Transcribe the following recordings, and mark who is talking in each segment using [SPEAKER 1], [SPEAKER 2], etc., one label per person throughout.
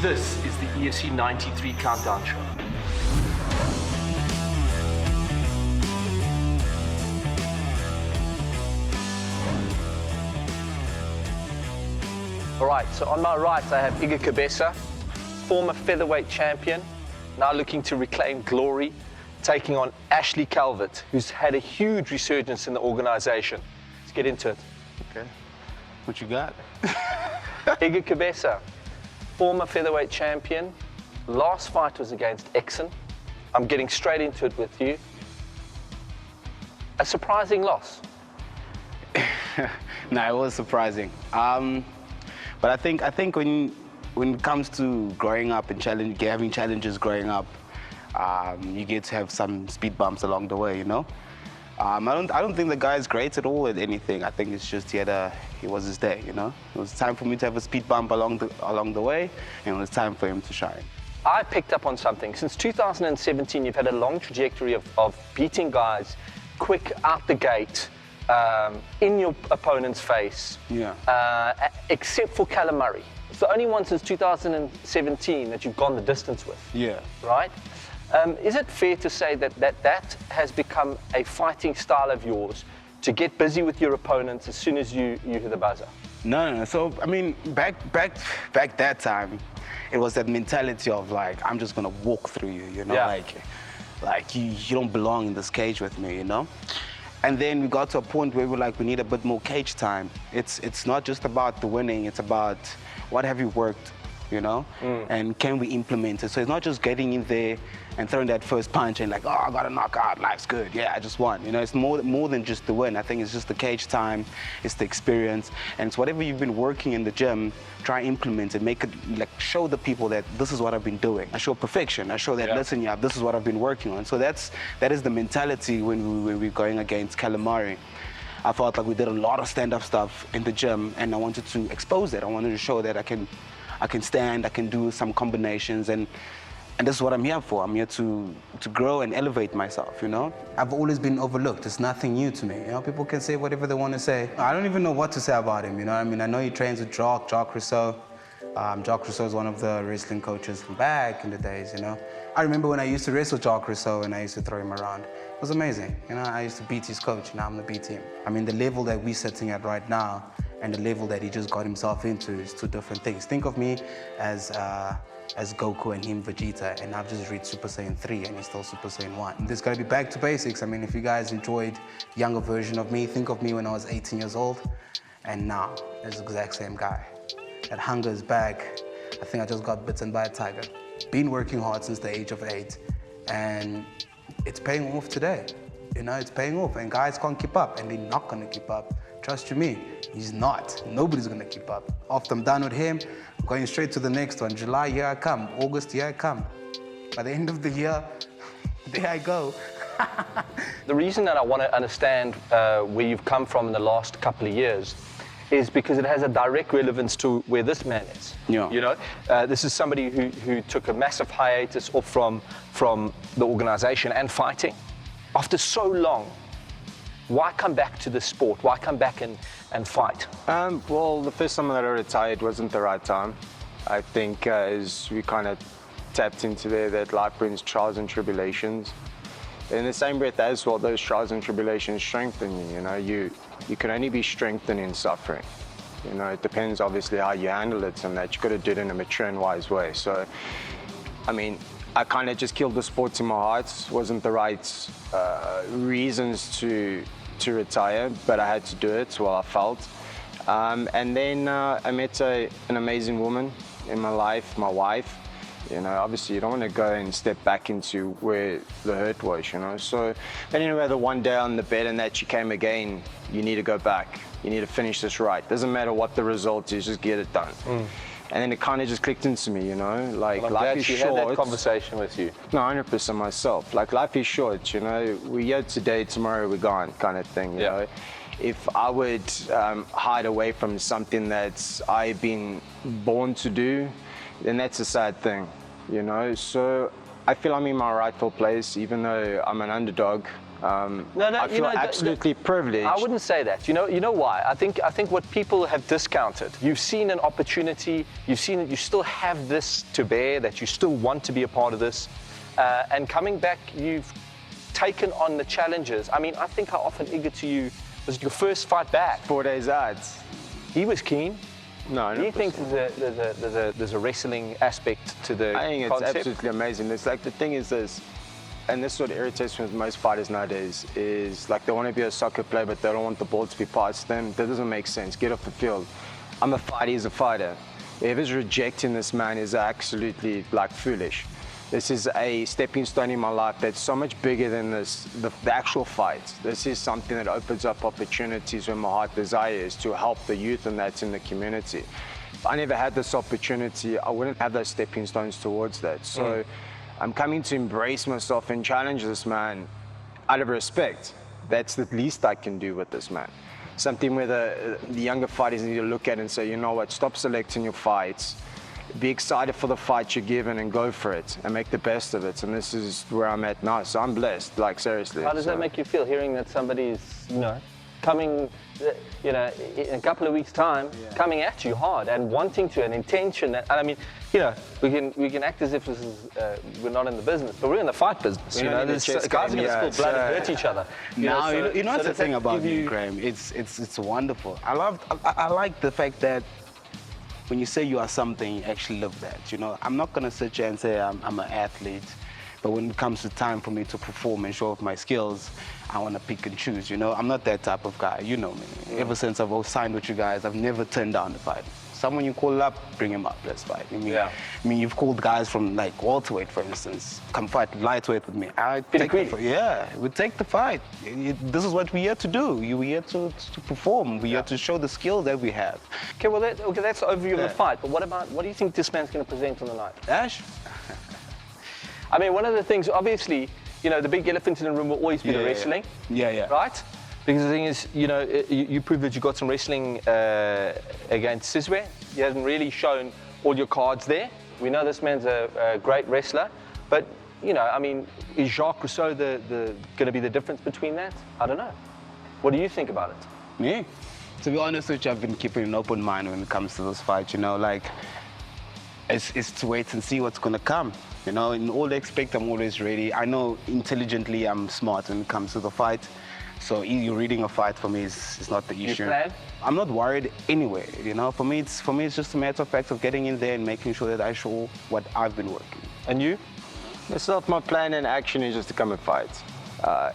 [SPEAKER 1] This is the EFC 93 Countdown Show.
[SPEAKER 2] All right, so on my right, I have Igeu Kabesa, former featherweight champion, now looking to reclaim glory, taking on Ashley Calvert, who's had a huge resurgence in the organization. Let's get into it.
[SPEAKER 3] Okay. What you got?
[SPEAKER 2] Igeu Kabesa, former featherweight champion. Last fight was against Exon. I'm getting straight into it with you. A surprising loss.
[SPEAKER 3] No, it was surprising. But I think when it comes to growing up and having challenges growing up, you get to have some speed bumps along the way, you know. I don't think the guy's great at all at anything. I think it's just he was his day, you know. It was time for me to have a speed bump along the way, and it was time for him to shine.
[SPEAKER 2] I picked up on something. Since 2017, you've had a long trajectory of beating guys quick out the gate, in your opponent's face, except for Callum Murray. It's the only one since 2017 that you've gone the distance with.
[SPEAKER 3] Yeah.
[SPEAKER 2] Right? Is it fair to say that has become a fighting style of yours, to get busy with your opponents as soon as you hear the buzzer?
[SPEAKER 3] No. So, I mean, back that time, it was that mentality of like, I'm just gonna walk through you, you know, like you don't belong in this cage with me, you know? And then we got to a point where we were like, we need a bit more cage time. It's not just about the winning, it's about what have you worked, you know? And can we implement it? So it's not just getting in there and throwing that first punch and like, oh, I got a knockout, life's good, yeah, I just won. You know, it's more than just the win. I think it's just the cage time, it's the experience, and it's whatever you've been working in the gym, try implement it, make it, like, show the people that this is what I've been doing. I show perfection, I show that, listen, yeah, this is what I've been working on. So that is the mentality when we were going against Callum Murray. I felt like we did a lot of stand-up stuff in the gym, and I wanted to expose that. I wanted to show that I can stand, I can do some combinations, and this is what I'm here for. I'm here to grow and elevate myself, you know? I've always been overlooked. It's nothing new to me, you know? People can say whatever they want to say. I don't even know what to say about him, you know what I mean? I know he trains with Jacques Rousseau. Jacques Rousseau is one of the wrestling coaches from back in the days, you know? I remember when I used to wrestle Jacques Rousseau and I used to throw him around. It was amazing, you know? I used to beat his coach, now I'm gonna beat him. I mean, the level that we're sitting at right now and the level that he just got himself into is two different things. Think of me as Goku and him Vegeta, and I've just reached Super Saiyan 3 and he's still Super Saiyan 1. There's gotta be back to basics. I mean, if you guys enjoyed younger version of me, think of me when I was 18 years old, and now, it's the exact same guy. That hunger is back. I think I just got bitten by a tiger. Been working hard since the age of 8, and it's paying off today. You know, it's paying off, and guys can't keep up, and they're not gonna keep up. Trust you me, he's not. Nobody's gonna keep up. After I'm done with him, I'm going straight to the next one. July, here I come. August, here I come. By the end of the year, there I go.
[SPEAKER 2] The reason that I want to understand where you've come from in the last couple of years is because it has a direct relevance to where this man is.
[SPEAKER 3] Yeah.
[SPEAKER 2] You know, this is somebody who took a massive hiatus off from the organization and fighting. After so long, why come back to the sport? Why come back and fight?
[SPEAKER 4] Well, the first time that I retired wasn't the right time. I think as we kind of tapped into there, that life brings trials and tribulations. In the same breath as well, those trials and tribulations strengthen you. You know, you can only be strengthened in suffering. You know, it depends obviously how you handle it, and that you've got to do it in a mature and wise way. So, I mean, I kind of just killed the sport in my heart. Wasn't the right reasons to retire, but I had to do it, well, I felt. And then I met an amazing woman in my life, my wife. You know, obviously you don't want to go and step back into where the hurt was, you know. So anyway, the one day on the bed and that she came again, you need to go back. You need to finish this right. Doesn't matter what the result is, just get it done. And then it kind of just clicked into me, you know, like life is short.
[SPEAKER 2] Had that conversation with you.
[SPEAKER 4] No, 100% myself. Like life is short, you know. We're here today, tomorrow we're gone, kind of thing, you know. If I would hide away from something that I've been born to do, then that's a sad thing, you know. So I feel I'm in my rightful place, even though I'm an underdog. I feel absolutely privileged.
[SPEAKER 2] I wouldn't say that. You know why? I think what people have discounted. You've seen an opportunity. You've seen that you still have this to bear. That you still want to be a part of this. And coming back, you've taken on the challenges. I mean, I think how often Igeu to you was your first fight back.
[SPEAKER 4] 4 days odds.
[SPEAKER 2] He was keen.
[SPEAKER 4] No,
[SPEAKER 2] Do you think there's a wrestling aspect to the
[SPEAKER 4] I think it's
[SPEAKER 2] concept?
[SPEAKER 4] absolutely amazing. It's like the thing is this, and this is what irritates me with most fighters nowadays, is like they want to be a soccer player, but they don't want the ball to be passed to them. That doesn't make sense. Get off the field. I'm a fighter, he's a fighter. Whoever's rejecting this man is absolutely like foolish. This is a stepping stone in my life that's so much bigger than this, the actual fight. This is something that opens up opportunities where my heart desires to help the youth and that's in the community. If I never had this opportunity, I wouldn't have those stepping stones towards that. So I'm coming to embrace myself and challenge this man out of respect. That's the least I can do with this man. Something where the younger fighters need to look at and say, you know what, stop selecting your fights. Be excited for the fight you're given and go for it and make the best of it. And this is where I'm at now. So I'm blessed, like seriously.
[SPEAKER 2] How does that make you feel, hearing that somebody's, coming, in a couple of weeks' time, coming at you hard and wanting to, an intention? And I mean, we can act as if this is we're not in the business, but we're in the fight business. There's guys are going to spill blood and hurt each other.
[SPEAKER 3] What's the thing about you, Graham? It's wonderful. I like the fact that when you say you are something, you actually live that. I'm not gonna sit here and say I'm an athlete, but when it comes to time for me to perform and show off my skills, I want to pick and choose. I'm not that type of guy. You know me. Ever since I've signed with you guys, I've never turned down the fight. Someone you call up, bring him up, let's fight. I mean, you've called guys from like Welterweight, for instance, come fight lightweight with me. We take the fight. This is what we're here to do. We're here to perform. We're here to show the skill that we have.
[SPEAKER 2] Okay, well, that's the overview of the fight. But what do you think this man's going to present on the night?
[SPEAKER 3] Ash?
[SPEAKER 2] I mean, one of the things, obviously, the big elephant in the room will always be the wrestling.
[SPEAKER 3] Yeah.
[SPEAKER 2] Right? Because the thing is, you proved that you got some wrestling against Sizwe. You haven't really shown all your cards there. We know this man's a great wrestler, but I mean, is Jacques Rousseau going to be the difference between that? I don't know. What do you think about it?
[SPEAKER 3] Me? To be honest with you, I've been keeping an open mind when it comes to this fight. It's to wait and see what's going to come. In all aspects, I'm always ready. I know intelligently I'm smart when it comes to the fight. So you reading a fight for me is not the issue.
[SPEAKER 2] You plan?
[SPEAKER 3] I'm not worried anyway. For me it's just a matter of fact of getting in there and making sure that I show what I've been working.
[SPEAKER 2] And you?
[SPEAKER 4] Myself, my plan and action is just to come and fight.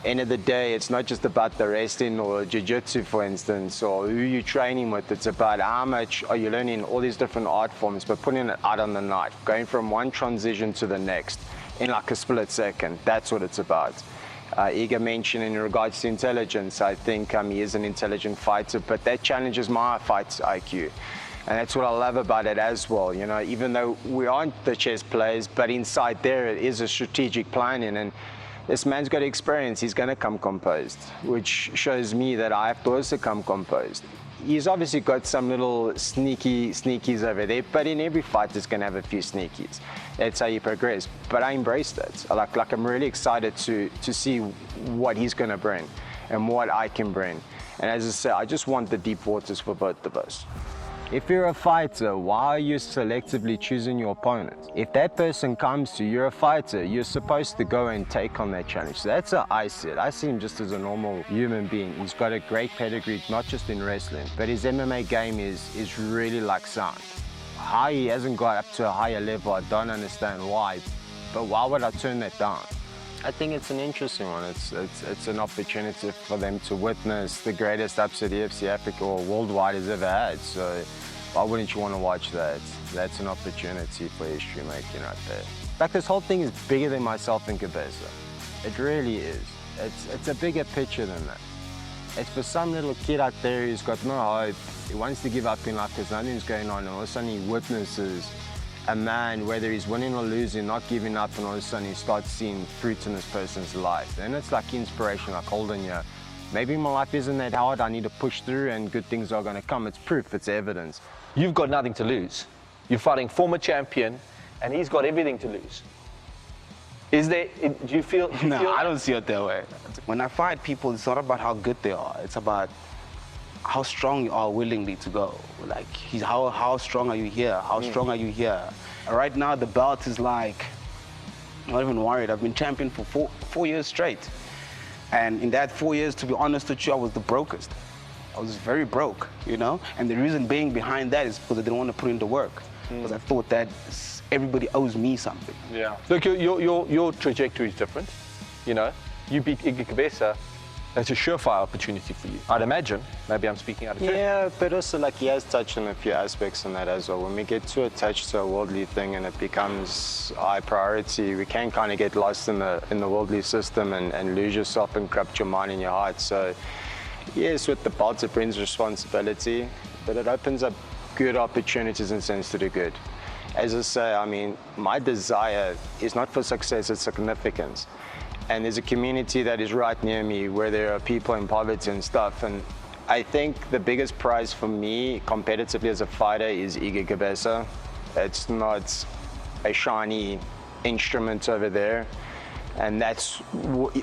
[SPEAKER 4] End of the day, it's not just about the wrestling or jiu-jitsu, for instance, or who you're training with. It's about how much are you learning all these different art forms, but putting it out on the night, going from one transition to the next in like a split second. That's what it's about. Igeu mentioned in regards to intelligence, I think he is an intelligent fighter, but that challenges my fight IQ. And that's what I love about it as well. Even though we aren't the chess players, but inside there it is a strategic planning. And this man's got experience, he's going to come composed, which shows me that I have to also come composed. He's obviously got some little sneakies over there, but in every fight there's going to have a few sneakies. That's how you progress. But I embraced it. I'm really excited to see what he's going to bring and what I can bring. And as I said, I just want the deep waters for both of us. If you're a fighter, why are you selectively choosing your opponent? If that person comes to you, you're a fighter, you're supposed to go and take on that challenge. So that's how I see it. I see him just as a normal human being. He's got a great pedigree, not just in wrestling, but his MMA game is really sound. How he hasn't got up to a higher level, I don't understand why, but why would I turn that down? I think it's an interesting one. It's an opportunity for them to witness the greatest upset EFC Africa or worldwide has ever had. So why wouldn't you want to watch that? That's an opportunity for history making right there. In fact, this whole thing is bigger than myself and Kabesa. It really is. It's a bigger picture than that. It's for some little kid out there who's got no hope. He wants to give up in life because nothing's going on, and all of a sudden he witnesses a man, whether he's winning or losing, not giving up, and all of a sudden he starts seeing fruits in this person's life. And it's like inspiration, like holding you. Maybe my life isn't that hard, I need to push through and good things are going to come. It's proof, it's evidence.
[SPEAKER 2] You've got nothing to lose. You're fighting former champion, and he's got everything to lose. Is there, do you feel?
[SPEAKER 3] No, I don't see it that way. When I fight people, it's not about how good they are. It's about how strong you are willingly to go. Like, how strong are you here? How strong are you here? Right now, the belt is like, I'm not even worried. I've been champion for four years straight. And in that 4 years, to be honest with you, I was the brokest. I was very broke, you know? And the reason being behind that is because I didn't want to put in the work. Because I thought that everybody owes me something.
[SPEAKER 2] Yeah. Look, your trajectory is different. You know, you beat Igeu Kabesa. That's a surefire opportunity for you, I'd imagine. Maybe I'm speaking out of turn.
[SPEAKER 4] Yeah, but also like he has touched on a few aspects on that as well. When we get too attached to a worldly thing and it becomes high priority, we can kind of get lost in the worldly system and lose yourself and corrupt your mind and your heart. So yes, with the belt it brings responsibility, but it opens up good opportunities in sense to do good. As I say, I mean, my desire is not for success, it's significance. And there's a community that is right near me where there are people in poverty and stuff. And I think the biggest prize for me competitively as a fighter is Igeu Kabesa. It's not a shiny instrument over there. And that's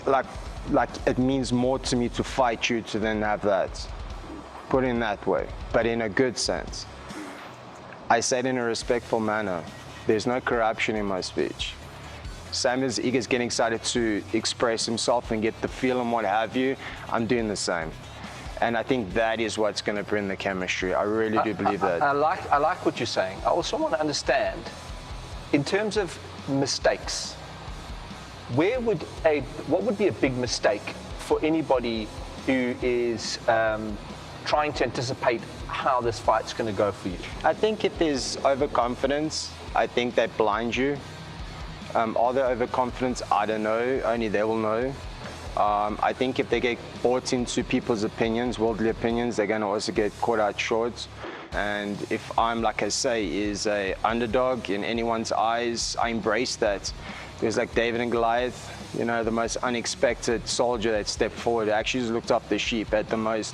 [SPEAKER 4] like it means more to me to fight you to then have that. Put it in that way, but in a good sense. I say it in a respectful manner. There's no corruption in my speech. Same as Igeu's getting excited to express himself and get the feel and what have you, I'm doing the same. And I think that is what's going to bring the chemistry. I really do believe that.
[SPEAKER 2] I like what you're saying. I also want to understand, in terms of mistakes, what would be a big mistake for anybody who is trying to anticipate how this fight's going to go for you?
[SPEAKER 4] I think if there's overconfidence, I think that blinds you. Are they overconfident? I don't know. Only they will know. I think if they get bought into people's opinions, worldly opinions, they're going to also get caught out short. And if I'm, like I say, is a underdog in anyone's eyes, I embrace that. There's like David and Goliath, you know, the most unexpected soldier that stepped forward, actually just looked up the sheep, had the most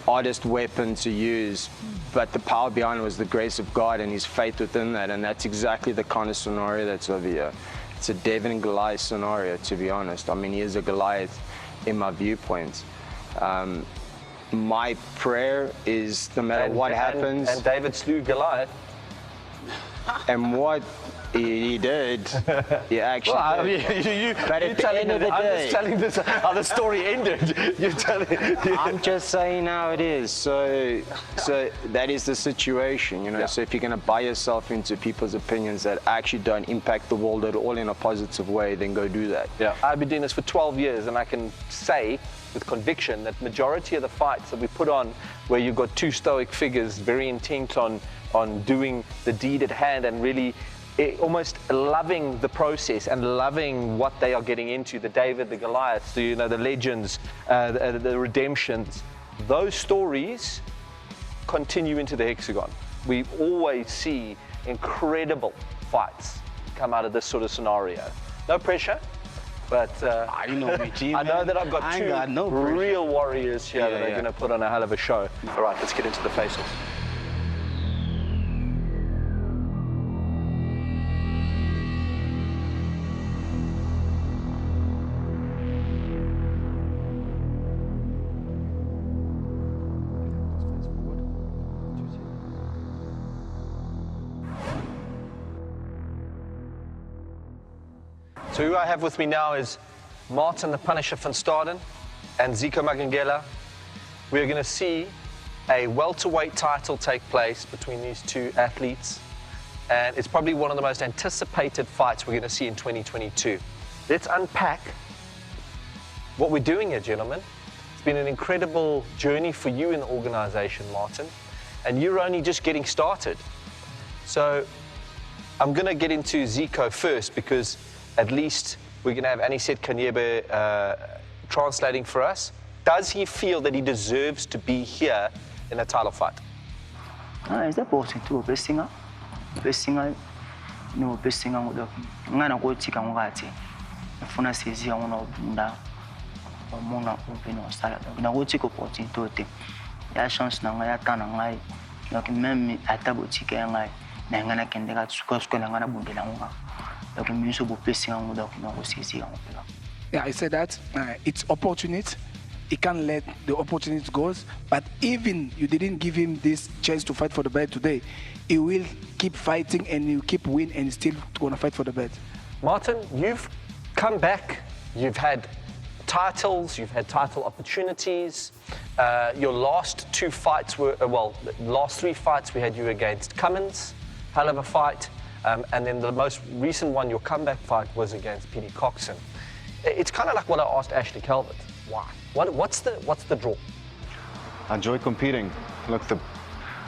[SPEAKER 4] oddest weapon to use, but the power behind it was the grace of God and his faith within that, and that's exactly the kind of scenario that's over here. It's a David and Goliath scenario, to be honest. I mean, he is a Goliath in my viewpoint. My prayer is no matter what happens...
[SPEAKER 2] And David slew Goliath.
[SPEAKER 4] And what he did, he actually
[SPEAKER 2] well, I
[SPEAKER 4] did.
[SPEAKER 2] mean,
[SPEAKER 4] But at the end of the day...
[SPEAKER 2] I'm just telling this how the story ended. You're telling...
[SPEAKER 4] I'm just saying how it is. So that is the situation, you know. Yeah. So if you're going to buy yourself into people's opinions that actually don't impact the world at all in a positive way, then go do that.
[SPEAKER 2] Yeah. I've been doing this for 12 years, and I can say with conviction that majority of the fights that we put on where you've got two stoic figures very intent on doing the deed at hand and really almost loving the process and loving what they are getting into, the David, the Goliaths, the legends, the redemptions, those stories continue into the hexagon. We always see incredible fights come out of this sort of scenario. No pressure, but
[SPEAKER 3] you know me, G,
[SPEAKER 2] I know that I've got two real warriors here that are going to put on a hell of a show. All right, let's get into the face-off. So who I have with me now is Martin the Punisher van Staden and Ziko Makengele. We're going to see a welterweight title take place between these two athletes. And it's probably one of the most anticipated fights we're going to see in 2022. Let's unpack what we're doing here, gentlemen. It's been an incredible journey for you in the organization, Martin. And you're only just getting started. So I'm going to get into Ziko first because at least we're going to have Aniset Kanyebe translating for us. Does he feel that he deserves to be here in a title fight?
[SPEAKER 5] It's important to best singer, no best singer. Ngana go tika ngati. Funa sezi ngona bunda. Mona opino sala. Na go tika opportunity tote. Ya chance na ngaya tana ngai. Donc même atabo tika ngai. Na ngana kendeka tsuko ngana bundela nga. donc miniso bopesi yango donc na kosisi yango.
[SPEAKER 6] Yeah, I said that it's opportunity. He can't let the opportunity go. But even you didn't give him this chance to fight for the belt today, he will keep fighting and he'll keep win and still gonna fight for the belt.
[SPEAKER 2] Martin, you've come back. You've had titles. You've had title opportunities. Your last two fights were last three fights we had you against Cummins, hell of a fight, and then the most recent one, your comeback fight, was against Petey Coxon. It's kind of like what I asked Ashley Calvert. Why? What's the draw?
[SPEAKER 4] I enjoy competing. Look, I'm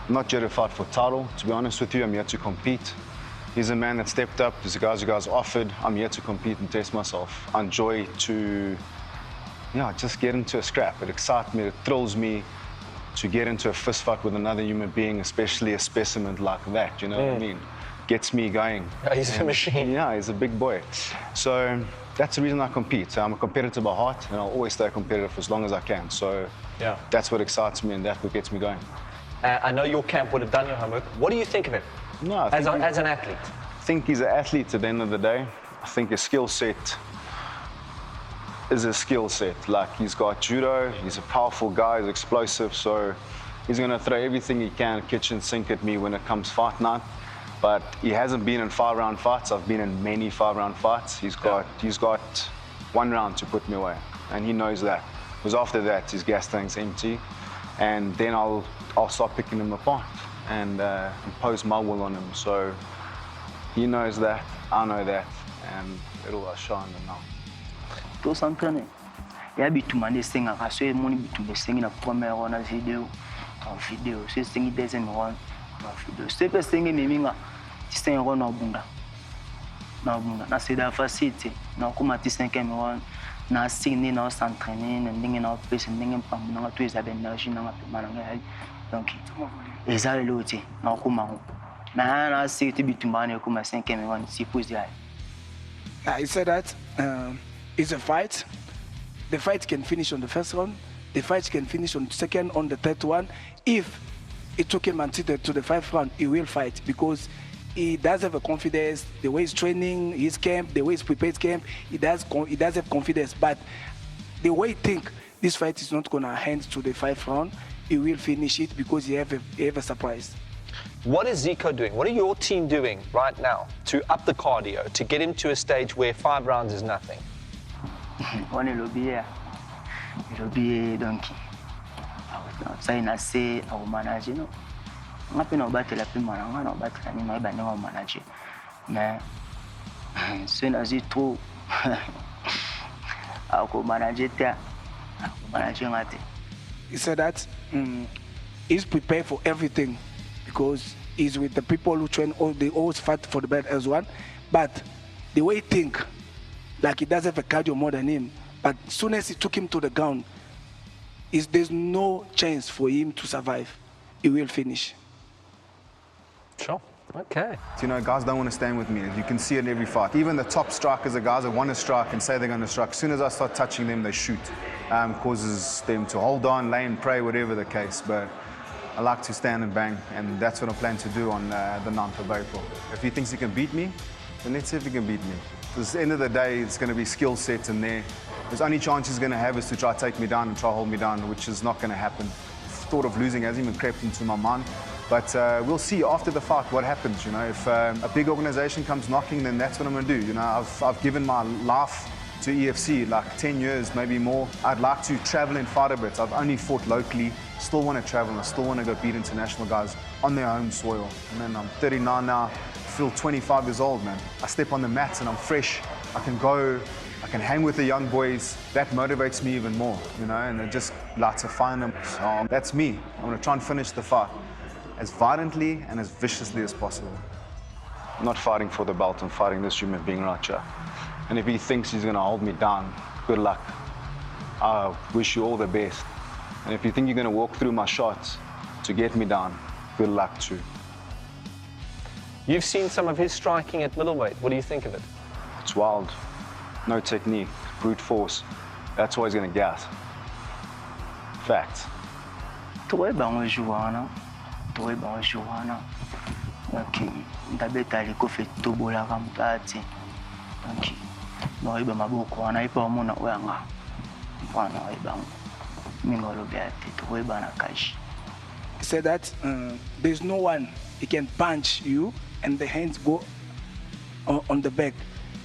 [SPEAKER 4] not here to fight for title. To be honest with you, I'm here to compete. He's a man that stepped up. There's guys you guys offered. I'm here to compete and test myself. I enjoy to, just get into a scrap. It excites me. It thrills me to get into a fist fight with another human being, especially a specimen like that. You know what I mean? Gets me going.
[SPEAKER 2] He's a machine.
[SPEAKER 4] Yeah, he's a big boy. So that's the reason I compete. So I'm a competitor by heart, and I'll always stay competitive as long as I can. So that's what excites me, and that's what gets me going.
[SPEAKER 2] I know your camp would have done your homework. What do you think of him as an athlete?
[SPEAKER 4] I think he's an athlete at the end of the day. I think his skill set is a skill set. Like, he's got judo, he's a powerful guy, he's explosive, so he's going to throw everything he can kitchen sink at me when it comes fight night. But he hasn't been in 5-round fights. I've been in many 5-round fights. He's got 1 round to put me away, and he knows that. Because after that, his gas tank's empty, and then I'll start picking him apart and impose my will on him. So he knows that, I know that, and it'll shine him now.
[SPEAKER 5] To s'entraîner. Il y a bitumande senga kaso moni bitumbe sengi na première one video, c'est sengi deuxième one. C'est que sengi miminga, c'est un rond abunda. Na c'est da facilité. Na kuma ti 5e one, na signer na s'entraîner, na ndenge na pesa ndenge pamuna na tu ezabe énergie na mapema na donc ezali loti na kuma. Na c'est bitumane kuma 5e one si poser.
[SPEAKER 6] I said that it's a fight. The fight can finish on the first round. The fight can finish on the second, on the third one. If it took him until to the 5th round, he will fight because he does have a confidence. The way he's training his camp, the way he's prepared camp, he does have confidence. But the way he think this fight is not gonna hand to the 5th round, he will finish it because he have a surprise.
[SPEAKER 2] What is Ziko doing? What are your team doing right now to up the cardio, to get him to a stage where 5 rounds is nothing?
[SPEAKER 5] On est lobby donc ça il a assez au manager non on a pu nous battre la plus mal on a battre la nuit ben on manager mais c'est nazi trop au manager ngate.
[SPEAKER 6] He said that he's prepared for everything because he's with the people who train they always fight for the belt as one, but the way he think, like he does have a cardio more than him, but as soon as he took him to the ground, there's no chance for him to survive. He will finish.
[SPEAKER 2] Sure. Okay.
[SPEAKER 7] You know, guys don't want to stand with me. You can see it in every fight. Even the top strikers are guys that want to strike and say they're going to strike. As soon as I start touching them, they shoot. Causes them to hold on, lay and pray, whatever the case. But I like to stand and bang, and that's what I plan to do on the 9th of April. If he thinks he can beat me, then let's see if he can beat me. Because at the end of the day, it's going to be skill sets in there. The only chance he's going to have is to try to take me down and try to hold me down, which is not going to happen. Thought of losing hasn't even crept into my mind. But we'll see after the fight what happens. You know, if a big organization comes knocking, then that's what I'm going to do. You know, I've given my life to EFC, like 10 years, maybe more. I'd like to travel and fight a bit. I've only fought locally, still want to travel, and I still want to go beat international guys on their home soil. And then I'm 39 now, feel 25 years old, man. I step on the mats and I'm fresh. I can go, I can hang with the young boys. That motivates me even more, you know, and it just lights a fire in them. So that's me. I'm going to try and finish the fight as violently and as viciously as possible.
[SPEAKER 4] I'm not fighting for the belt, I'm fighting this human being right here. And if he thinks he's going to hold me down, good luck. I wish you all the best. And if you think you're going to walk through my shots to get me down, good luck too.
[SPEAKER 2] You've seen some of his striking at middleweight. What do you think of it?
[SPEAKER 4] It's wild. No technique, brute force. That's why he's going to gas. Fact.
[SPEAKER 5] Toi bango Johanna. Ok, ndabeta liko fe tobola kamtati. donc no iba maboko ana ipa mona wanga mfano iba mingolo beate to iba na cash.
[SPEAKER 6] He said that there's no one he can punch you and the hands go on the back.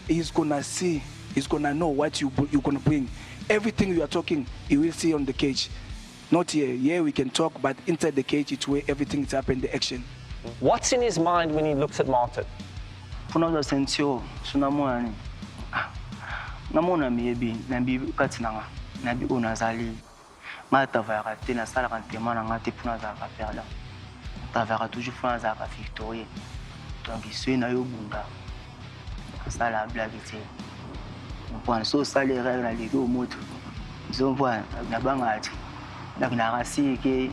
[SPEAKER 6] He's gonna see, he's gonna know what you're gonna bring. Everything you are talking, he will see on the cage. Not here. Here we can talk, but inside the cage, it's where everything is happening, the action.
[SPEAKER 2] What's in his mind when he looks at Martin?
[SPEAKER 5] Funa sensio, sunamona namona maybe nabi katinanga nabi unazali mata va tena sala kan temana ngati funa za ka perla. Ta va toujours funa za ka victorie. Donc c'est na yo bunda. Sala blagité. On prend so sale règle ali go moto. Zo voit na bangati. Na bina rasi ke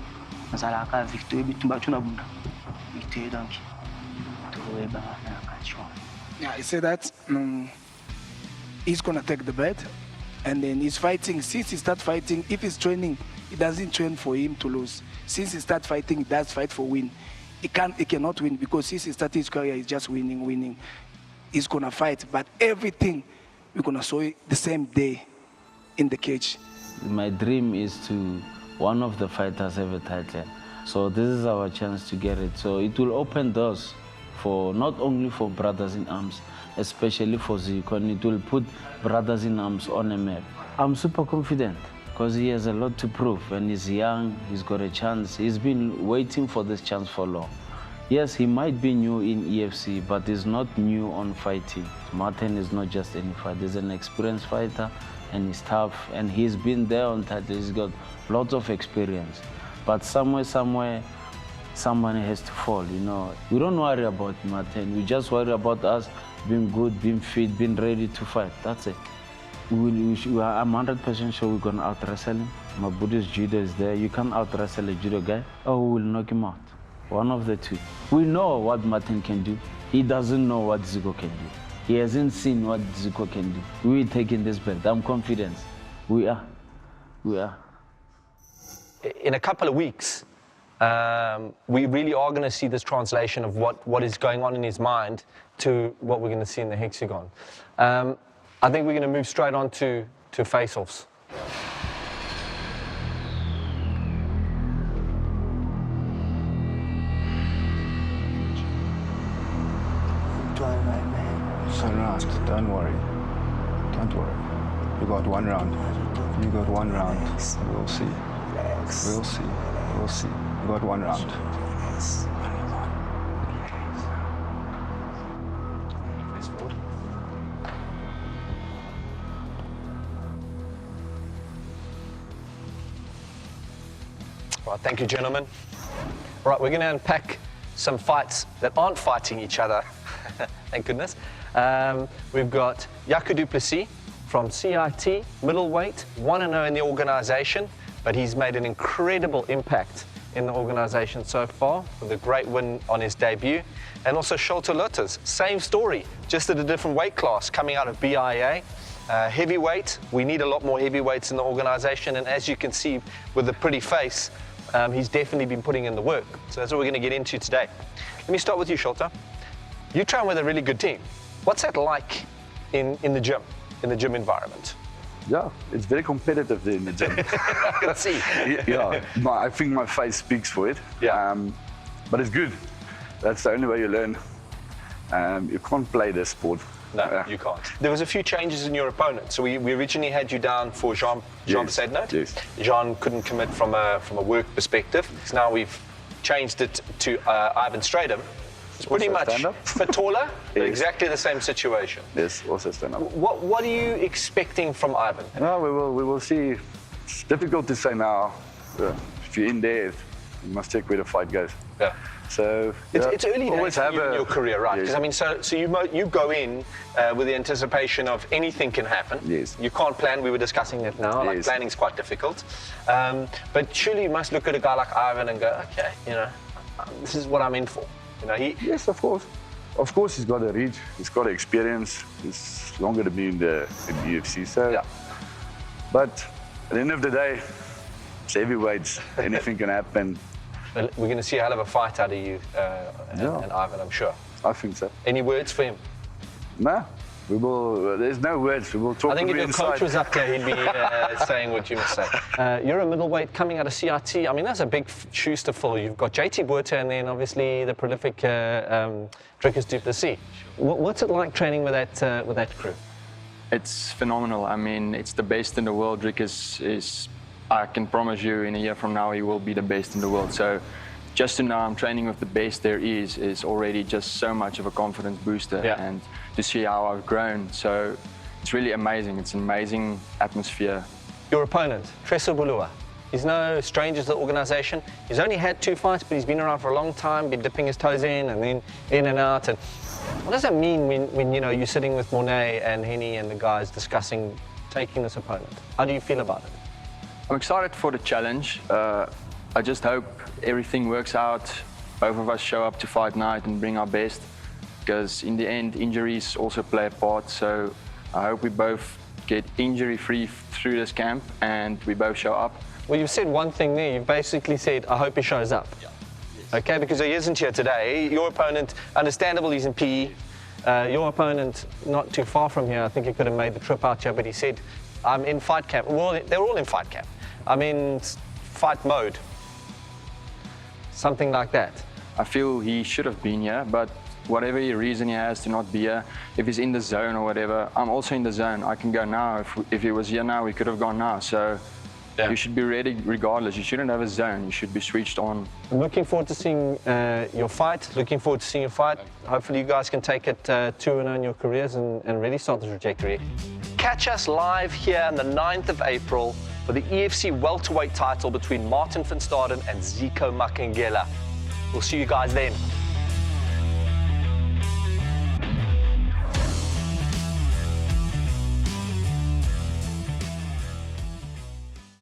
[SPEAKER 5] sala ka victorie bitumba tuna bunda. Victorie donc. To ba na ka.
[SPEAKER 6] Yeah, he said that he's gonna take the belt, and then he's fighting. Since he start fighting, if he's training, it doesn't train for him to lose. Since he start fighting, he does fight for win. He cannot win because since he started his career, he's just winning. He's gonna fight, but everything we're gonna show it the same day in the cage.
[SPEAKER 8] My dream is to one of the fighters have a title, so this is our chance to get it. So it will open doors for not only for Brothers in Arms, especially for Ziko, and it will put Brothers in Arms on a map. I'm super confident because he has a lot to prove and he's young, he's got a chance. He's been waiting for this chance for long. Yes, he might be new in EFC, but he's not new on fighting. Martin is not just any fighter, he's an experienced fighter and he's tough and he's been there on title, he's got lots of experience. But somewhere, somebody has to fall, you know. We don't worry about Martin, we just worry about us being good, being fit, being ready to fight, that's it. I'm 100% sure we're going to out-wrestle him. My Buddhist judo is there, you can't out-wrestle a judo guy, or we will knock him out. One of the two. We know what Martin can do, he doesn't know what Ziko can do. He hasn't seen what Ziko can do. We're taking this belt, I'm confident. We are.
[SPEAKER 2] In a couple of weeks, we really are going to see this translation of what is going on in his mind to what we're going to see in the hexagon. I think we're going to move straight on to face-offs.
[SPEAKER 7] It's a round, don't worry. Don't worry. You got one round. You got one round. We'll see. We'll see. We'll see. You got one round.
[SPEAKER 2] Right, thank you, gentlemen. Right, we're going to unpack some fights that aren't fighting each other. Thank goodness. We've got Jaco du Plessis from CIT, middleweight, 1-0 in the organization, but he's made an incredible impact in the organization so far with a great win on his debut. And also Schulte Lutters, same story, just at a different weight class, coming out of BIA. Heavyweight, we need a lot more heavyweights in the organization, and as you can see with the pretty face, he's definitely been putting in the work. So that's what we're going to get into today. Let me start with you, Schulte. You train with a really good team. What's that like in the gym environment?
[SPEAKER 9] Yeah, it's very competitive there in the gym.
[SPEAKER 2] I can see.
[SPEAKER 9] Yeah, I think my face speaks for it.
[SPEAKER 2] Yeah.
[SPEAKER 9] But it's good. That's the only way you learn. You can't play this sport.
[SPEAKER 2] No, you can't. There was a few changes in your opponent. So we originally had you down for Jean Staden.
[SPEAKER 9] Yes.
[SPEAKER 2] Jean couldn't commit from a work perspective. So now we've changed it to Ivan Stradom. It's pretty much but taller, but exactly the same situation.
[SPEAKER 9] Yes, also stand up.
[SPEAKER 2] What are you expecting from Ivan?
[SPEAKER 9] No, we will see. It's difficult to say now. If you're in there, you must check where the fight goes.
[SPEAKER 2] Yeah.
[SPEAKER 9] So
[SPEAKER 2] it's early days for you in your career, right?
[SPEAKER 9] Yes.
[SPEAKER 2] Because I mean, so you go in with the anticipation of anything can happen.
[SPEAKER 9] Yes.
[SPEAKER 2] You can't plan. We were discussing that now. Like planning's quite difficult. But surely you must look at a guy like Ivan and go, okay, you know, this is what I'm in for. You know,
[SPEAKER 9] yes, of course. Of course, he's got a reach. He's got experience. He's longer to be in the UFC. So,
[SPEAKER 2] yeah.
[SPEAKER 9] But at the end of the day, it's heavyweights. Anything can happen.
[SPEAKER 2] We're going to see a hell of a fight out of you and Ivan, I'm sure.
[SPEAKER 9] I think so.
[SPEAKER 2] Any words for him?
[SPEAKER 9] No, We will. There's no words. We will talk.
[SPEAKER 2] I think if your
[SPEAKER 9] inside.
[SPEAKER 2] coach was up there, he'd be saying what you must say. You're a middleweight coming out of CRT. I mean, that's a big shoes to fill. You've got JT Botha and then obviously the prolific Dricus du Plessis. What's it like training with that crew?
[SPEAKER 10] It's phenomenal. I mean, it's the best in the world. Dricus is, I can promise you, in a year from now, he will be the best in the world. So just to know I'm training with the best there is already just so much of a confidence booster.
[SPEAKER 2] Yeah.
[SPEAKER 10] And to see how I've grown. So it's really amazing. It's an amazing atmosphere.
[SPEAKER 2] Your opponent, Treso Bulua. He's no stranger to the organization. He's only had 2 fights, but he's been around for a long time, been dipping his toes in and then in and out. And what does that mean when you know, you're sitting with Monet and Henny and the guys discussing taking this opponent? How do you feel about it?
[SPEAKER 10] I'm excited for the challenge. I just hope everything works out. Both of us show up to fight night and bring our best, because in the end, injuries also play a part. So I hope we both get injury-free through this camp and we both show up.
[SPEAKER 2] Well, you've said one thing there. You've basically said, I hope he shows up. Yeah. Yes. Okay, because he isn't here today. Your opponent, understandable, he's in PE. Your opponent, not too far from here. I think he could have made the trip out here, but he said, I'm in fight camp. Well, they're all in fight camp. I'm in fight mode. Something like that.
[SPEAKER 10] I feel he should have been here, but whatever reason he has to not be here, if he's in the zone or whatever, I'm also in the zone. I can go now. If he was here now, we could have gone now. So yeah. You should be ready regardless. You shouldn't have a zone. You should be switched on. I'm
[SPEAKER 2] looking forward to seeing your fight. Looking forward to seeing your fight. Hopefully you guys can take it 2-0 in your careers and really start the trajectory. Catch us live here on the 9th of April for the EFC Welterweight title between Martin van Staden and Ziko Makengele. We'll see you guys then.